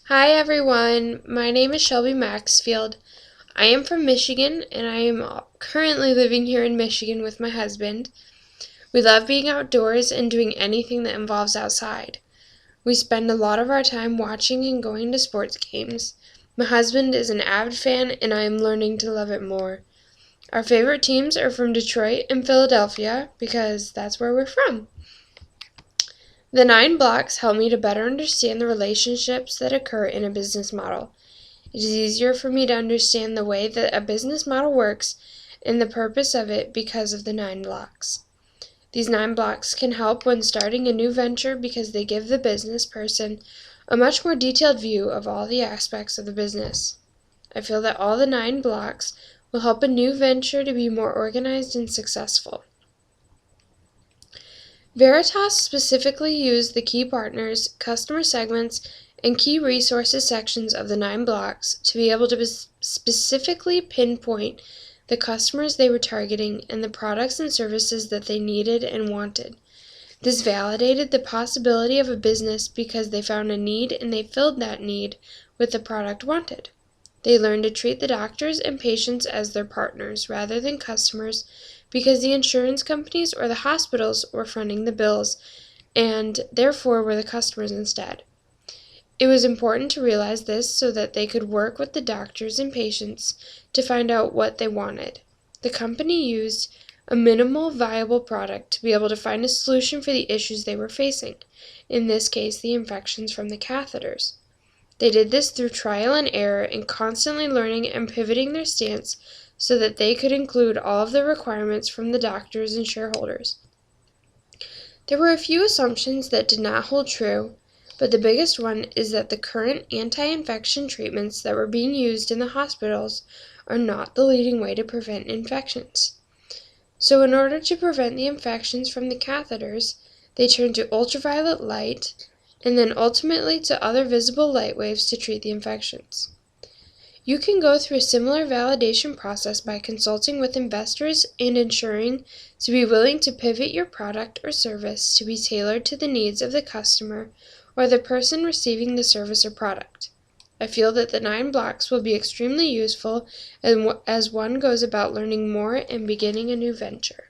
Hi everyone, my name is Shelby Maxfield. I am from Michigan and I am currently living here in Michigan with my husband. We love being outdoors and doing anything that involves outside. We spend a lot of our time watching and going to sports games. My husband is an avid fan and I am learning to love it more. Our favorite teams are from Detroit and Philadelphia because that's where we're from. The 9 blocks help me to better understand the relationships that occur in a business model. It is easier for me to understand the way that a business model works and the purpose of it because of the 9 blocks. These 9 blocks can help when starting a new venture because they give the business person a much more detailed view of all the aspects of the business. I feel that all the 9 blocks will help a new venture to be more organized and successful. Veritas specifically used the key partners, customer segments, and key resources sections of the 9 blocks to be able to specifically pinpoint the customers they were targeting and the products and services that they needed and wanted. This validated the possibility of a business because they found a need and they filled that need with the product wanted. They learned to treat the doctors and patients as their partners rather than customers because the insurance companies or the hospitals were fronting the bills and therefore were the customers instead. It was important to realize this so that they could work with the doctors and patients to find out what they wanted. The company used a minimal viable product to be able to find a solution for the issues they were facing, in this case the infections from the catheters. They did this through trial and error and constantly learning and pivoting their stance so that they could include all of the requirements from the doctors and shareholders. There were a few assumptions that did not hold true, but the biggest one is that the current anti-infection treatments that were being used in the hospitals are not the leading way to prevent infections. So in order to prevent the infections from the catheters, they turned to ultraviolet light and then ultimately to other visible light waves to treat the infections. You can go through a similar validation process by consulting with investors and ensuring to be willing to pivot your product or service to be tailored to the needs of the customer or the person receiving the service or product. I feel that the 9 blocks will be extremely useful as one goes about learning more and beginning a new venture.